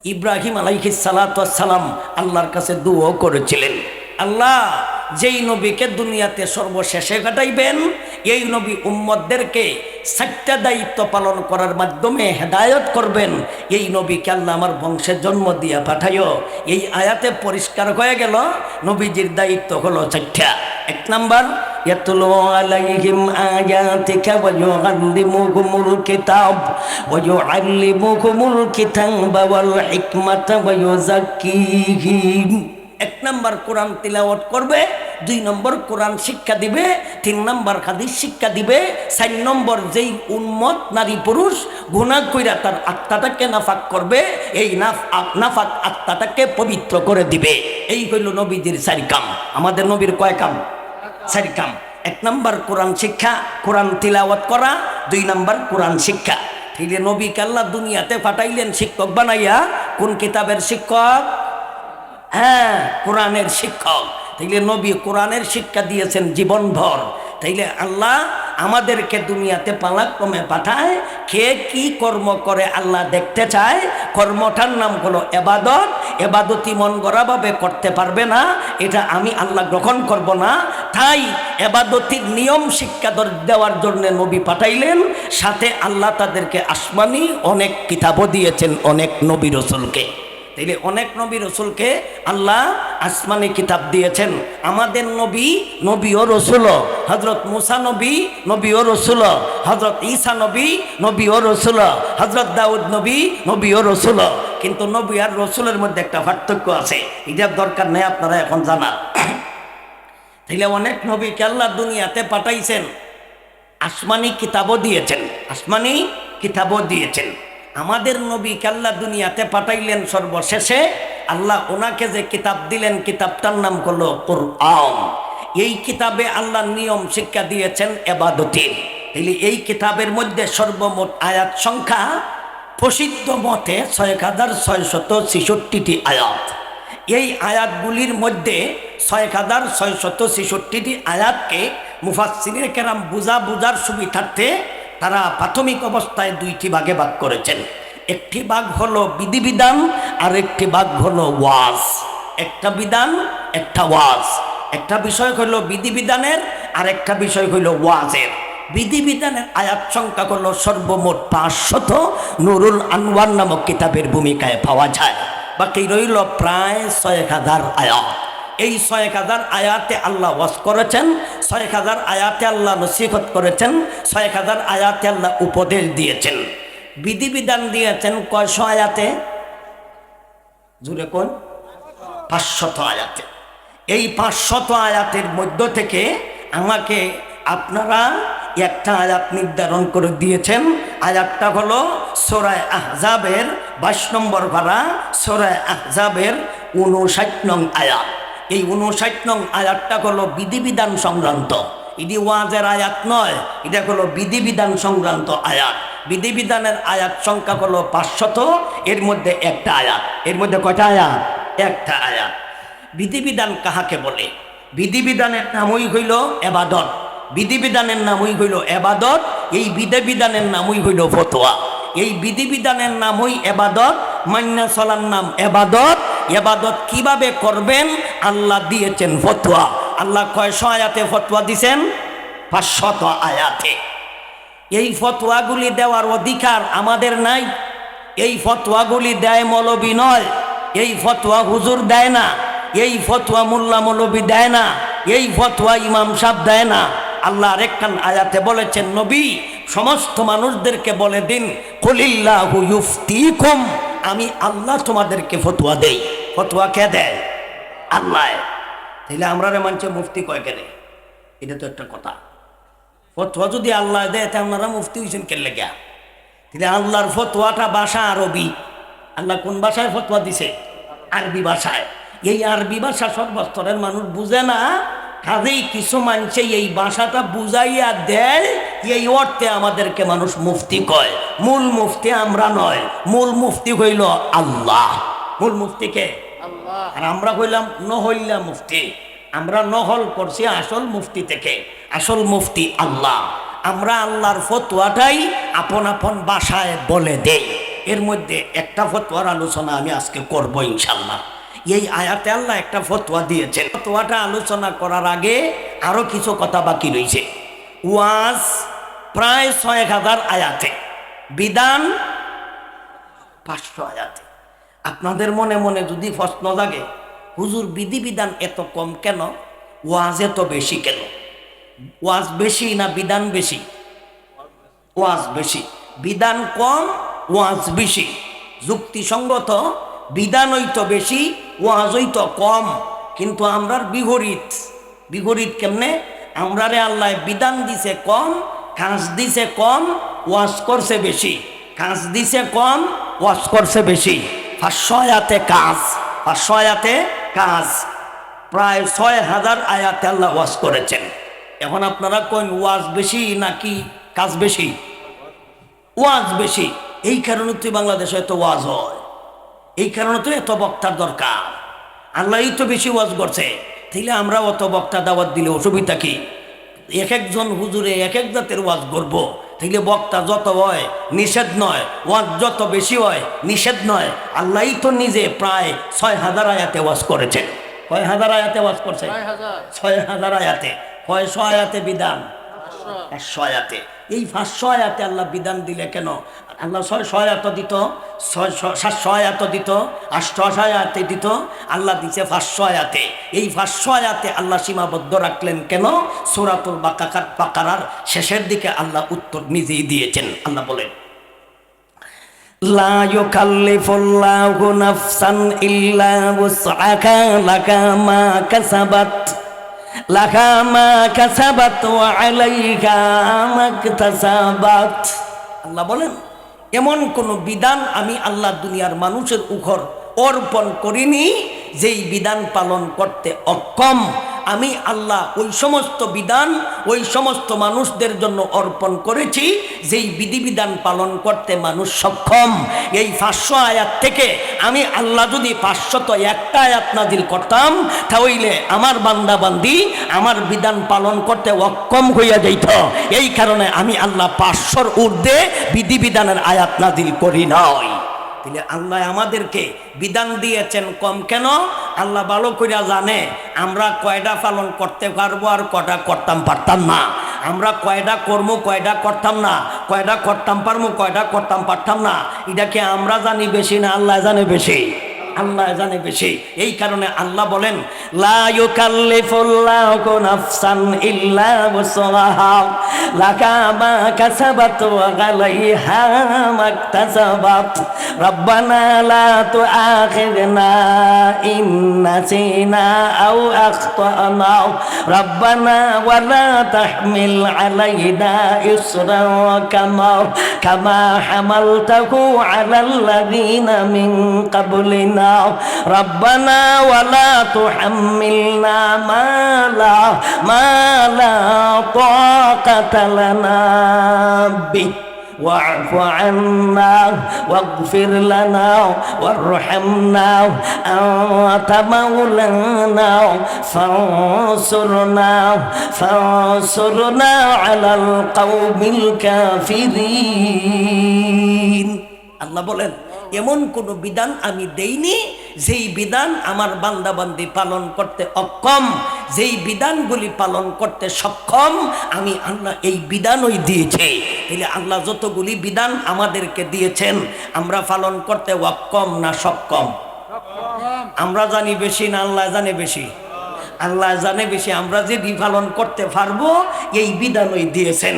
ইব্রাহিম আলাইহিস সালাতু ওয়াস সালাম আল্লাহর কাছে দোয়া করেছিলেন, আল্লাহ যেই নবীকে দুনিয়াতে সর্বশেষে ঘটাইবেন এই নবী উম্মতদেরকে 7টা দায়িত্ব পালন করার মাধ্যমে হেদায়েত করবেন। এই নবীকে আল্লাহ আমার বংশের জন্ম দিয়া পাঠাইও। এই আয়াতে পরিষ্কার হয়ে গেল নবীজির দায়িত্ব হলো 4টা। 1 নাম্বার, ইয়াতলু আলাইহিম আয়াতিকা ওয়া ইউআল্লিমুহুমুল কিতাব ওয়া ইউআল্লিমুহুমুল কিতাবা ওয়াল হিকমাতা ওয়া ইউযাক্কিহিম। 1 নাম্বার কোরআন তিলাওয়াত করবে, 2 নম্বর কোরআন শিক্ষা দিবে, 3 নম্বর হাদিস শিক্ষা দিবে, 4 নম্বর যেই উম্মত নারী পুরুষ গুনাহ কইরা তার আত্মাটাকে নাফাক করবে এই নাফাক আত্মাটাকে পবিত্র করে দিবে। এই হইল নবীজির 4 কাম। আমাদের নবীর কয় কাম? 4 কাম। 1 নম্বর কোরআন শিক্ষা, কোরআন তিলাওয়াত করা, 2 নম্বর কোরআন শিক্ষা। ঠিক নবীকে আল্লাহ দুনিয়াতে পাঠাইলেন শিক্ষক বানাইয়া। কোন কিতাবের শিক্ষক? হ্যাঁ, কোরআনের শিক্ষক। তাইলে নবী কোরআনের শিক্ষা দিয়েছেন জীবনভর। তাইলে আল্লাহ আমাদেরকে দুনিয়াতে পালাক্রমে পাঠায়, কে কি কর্ম করে আল্লাহ দেখতে চায়। কর্মটার নাম হলো এবাদত। এবাদতি মন গড়াভাবে করতে পারবে না, এটা আমি আল্লাহ গ্রহণ করব না। তাই এবাদতির নিয়ম শিক্ষা দেওয়ার জন্য নবী পাঠাইলেন। সাথে আল্লাহ তাদেরকে আসমানি অনেক কিতাবও দিয়েছেন, অনেক নবী রসুলকে। তাইলে অনেক নবী রসুলকে আল্লাহ আসমানি কিতাব দিয়েছেন। আমাদের নবী, নবী ও রসুল। হজরত মুসা নবী, নবী ও রসুল। হজরত ঈসা নবী, নবী ও রসুল। হজরত দাউদ নবী, নবী ও রসুল। কিন্তু নবী আর রসুলের মধ্যে একটা পার্থক্য আছে, এটার দরকার নেই আপনারা এখন জানার। তাইলে অনেক নবীকে আল্লাহ দুনিয়াতে পাঠাইছেন, আসমানি কিতাবও দিয়েছেন, আসমানি কিতাবও দিয়েছেন। আমাদের নবীকে আল্লাহ দুনিয়াতে পাঠাইলেন সর্বশেষে। আল্লাহ ওনাকে যে কিতাব দিলেন কিতাবটার নাম হলো কুরআন। এই কিতাবে আল্লাহ নিয়ম শিক্ষা দিয়েছেন এবাদতের। তাইলে এই কিতাবের মধ্যে সর্বমোট আয়াত সংখ্যা প্রসিদ্ধ মতে 6666টি আয়াত। এই আয়াতগুলির মধ্যে 6666টি আয়াতকে মুফাসসিরিনে কেরাম বুঝার সুবিধার্থে তারা প্রাথমিক অবস্থায় 2টি ভাগে ভাগ করেছেন। একটি ভাগ হলো বিধিবিধান আর একটি ভাগ হলো ওয়াজ। একটা বিধান, একটা ওয়াজ। একটা বিষয় হলো বিধিবিধানের আর একটা বিষয় হলো ওয়াজের। বিধিবিধানের আয়াত সংখ্যা হলো সর্বমোট 500, নুরুল আনওয়ার নামক কিতাবের ভূমিকায় পাওয়া যায়। বাকি রইল প্রায় 6000 আয়াত। এই 6000 আয়াতে আল্লাহ ওয়াজ করেছেন, 6000 আয়াতে আল্লাহ নসিহত করেছেন, 6000 আয়াতে আল্লাহ উপদেশ দিয়েছেন। বিধিবিধান দিয়েছেন কয়শো আয়াতে? জুড়ে কোন? 500 আয়াতে। এই 500 আয়াতের মধ্য থেকে আমাকে আপনারা একটা আয়াত নির্ধারণ করে দিয়েছেন। আয়াতটা হলো সূরা আহজাবের 22 নম্বর পারা, সূরা আহজাবের 59 নং আয়াত। এই 59 নং আয়াতটা হলো বিধিবিধান সংক্রান্ত। এটি ওয়াজের আয়াত নয়, এটা হলো বিধিবিধান সংক্রান্ত আয়াত। বিধিবিধানের আয়াত সংখ্যা হলো 500, এর মধ্যে একটা আয়াত। এর মধ্যে কয়টা আয়াত? একটা আয়াত। বিধিবিধান কাহাকে বলে? বিধিবিধানের নামই হইল এবাদত। বিধিবিধানের নামই হইল এবাদত। এই বিধিবিধানের নামই হইল ফতোয়া। এই বিধিবিধানের নামই এবাদত, মান্না চলার নাম এবাদত। এবাদত কিভাবে করবেন আল্লাহ দিয়েছেন ফতোয়া। আল্লাহ কয়শো আয়াতে ফতোয়া দিছেন? 500 আয়াতে। এই ফতোয়াগুলি দেওয়ার অধিকার আমাদের নাই। এই ফতোয়াগুলি দেয় মৌলবী নয়, এই ফতোয়া হুজুর দেয় না, এই ফতোয়া মোল্লা মৌলবী দেয় না, এই ফতোয়া ইমাম সাহেব দেয় না। আল্লাহ আরেকখান আয়াতে বলেছেন, নবী সমস্ত মানুষদেরকে বলে দিন, কুলিল্লাহু ইউফতিকুম, আমি আল্লাহ তোমাদেরকে ফতোয়া দেই। ফতোয়া কে দেয়? আল্লাহ। তাহলে আমরা মানছে মুফতি কয় কেন? এটা তো একটা কথা। ফতোয়া যদি আল্লাহ দেয় তা আপনারা মুফতি হয়েছেন কে লেগা? তাহলে আল্লাহর ফতোয়াটা ভাষা আরবি। আল্লাহ কোন ভাষায় ফতোয়া দিছে? আরবি ভাষায়। এই আরবি ভাষা সর্বস্তরের মানুষ বুঝে না, কাজেই কিছু মানুষে এই ভাষাটা বুঝাইয়া দেয়। এই অর্থে আমাদেরকে মানুষ মুফতি কয়। মূল মুফতি আমরা নয়, মূল মুফতি হইল আল্লাহ। মূল মুফতিকে আল্লাহ, আর আমরা কইলাম নহল্লা মুফতি। আমরা নহল করছি আসল মুফতি থেকে। আসল মুফতি আল্লাহ। আমরা আল্লাহর ফতোয়াটাই আপন আপন ভাষায় বলে দেই। এর মধ্যে একটা ফতোয়ার আলোচনা আমি আজকে করব ইনশাল্লাহ। এই আয়াতে আল্লাহ একটা ফতোয়া দিয়েছেন। ফতোয়াটা আলোচনা করার আগে আরো কিছু কথা বাকি রয়েছে। ওয়াজ প্রায় ৬,০০০ আয়াতে, বিধান ৫০০ আয়াতে। আপনাদের মনে মনে যদি প্রশ্ন জাগে, হুজুর বিধিবিধান এত কম কেন, ওয়াজ এত বেশি কেন? ওয়াজ বেশি না বিধান বেশি? ওয়াজ বেশি। বিধান কম, ওয়াজ বেশি। যুক্তিসঙ্গত, বিধান হইতো বেশি, ওয়াজ হইতো কম। কিন্তু আমরার বিপরীত কেমনে? আমরারে আল্লাহ বিধান দিছে কম, কাজ দিছে কম, ওয়াজ করছে বেশি। কাজ দিছে কম, ওয়াজ করছে বেশি। ৫০০ আয়াতে কাজ, ৫০০ আয়াতে কাজ, প্রায় ৬,০০০ আয়াতে আল্লাহ ওয়াজ করেছেন। এখন আপনারা কোন ওয়াজ বেশি নাকি কাজ বেশি? ওয়াজ বেশি। এই কারণে তো বাংলাদেশে এত ওয়াজ হয়, এই কারণে তো এত বক্তার দরকার। আল্লাহই তো বেশি ওয়াজ করছে, তাইলে আমরা অত বক্তা দাওয়াত দিলে অসুবিধা কি? এক একজন হুজুরে এক এক জাতের ওয়াজ করব, তাইলে বক্তা যত হয় নিষেধ নয়, ওয়াজ যত বেশি হয় নিষেধ নয়। আল্লাহই তো নিজে প্রায় ৬,০০০ আয়াতে ওয়াজ করেছেন। কয় হাজার আয়াতে ওয়াজ করছে? ৬,০০০ আয়াতে। কয়শো আয়াতে বিধান? ৫০০ আয়াতে। এই ৫০০ আয়াতে আল্লাহ বিধান দিলে কেন? আল্লাহ ৬০০ আয়াত দিত, ৭০০ আয়াত দিত, ৮০০ আয়াতে দিত, আল্লাহ দিচ্ছে ৫০০ আয়াতে। এই ৫০০ আয়াতে আল্লাহ সীমাবদ্ধ রাখলেন কেন? সূরাতুল বাকারার শেষের দিকে আল্লাহ উত্তর নিজেই দিয়েছেন। আল্লাহ বলেন, লা ইউকাল্লিফুল্লাহু নাফসান ইল্লা উসআহা লাহা মা কাসাবাত ওয়া আলাইহা মাকতাসাবাত। আল্লাহ বলেন, এমন কোন বিধান আমি আল্লাহ দুনিয়ার মানুষের উপর অর্পণ করিনি যেই বিধান পালন করতে অক্ষম। আমি আল্লাহ ওই সমস্ত বিধান ওই সমস্ত মানুষদের জন্য অর্পণ করেছি যেই বিধিবিধান পালন করতে মানুষ সক্ষম। এই ৫০০ আয়াত থেকে আমি আল্লাহ যদি ৫০০একটা আয়াত নাজিল করতাম, তাহলে আমার বান্দাবান্দি আমার বিধান পালন করতে অক্ষম হইয়া যাইত। এই কারণে আমি আল্লাহ ৫০০-র ঊর্ধ্বে বিধিবিধানের আয়াত নাজিল করি নাই। তাহলে আল্লাহ আমাদেরকে বিধান দিয়েছেন কম কেন? আল্লাহ ভালো করে জানে আমরা কয়টা পালন করতে পারবো আর কয়টা করতাম পারতাম না। আমরা কয়টা কর্ম কয়টা করতাম না, কয়টা করতাম পারবো কয়টা করতাম পারতাম না। এটাকে আমরা জানি বেশি না আল্লাহ জানে বেশি? আল্লাহ জানে বেশি। এই কারণে আল্লাহ বলেন, লা ইউকাল্লিফুল্লাহু নাফসান ইল্লা উসআহা লাহা মা কাসাবাত ওয়া আলাইহা মাকতাসাবাত রব্বানা লা তুআখিযনা ইন নাসিনা আও আখতানা রব্বানা ওয়া লা তাহমিল আলাইনা ইসরান কামা হামালতাহু আলাল্লাযিনা মিন ক্বাবলিনা ربنا ولا تحملنا ما لا طاقة لنا به واعف عنا واغفر لنا وارحمنا أنت مولانا فانصرنا على القوم الكافرين। আল্লাহ বলেন, এমন কোন বিধান আমি দেইনি যেই বিধান আমার বান্দাবান্দি পালন করতে অক্ষম। যেই বিধানগুলি পালন করতে সক্ষম আমি আল্লাহ এই বিধানই দিয়েছি। তাহলে আল্লাহ যতগুলি বিধান আমাদেরকে দিয়েছেন আমরা পালন করতে অক্ষম না সক্ষম? আমরা জানি বেশি না আল্লাহ জানে বেশি? আল্লাহ জানে বেশি। আমরা যে পালন করতে পারবো এই বিধানই দিয়েছেন।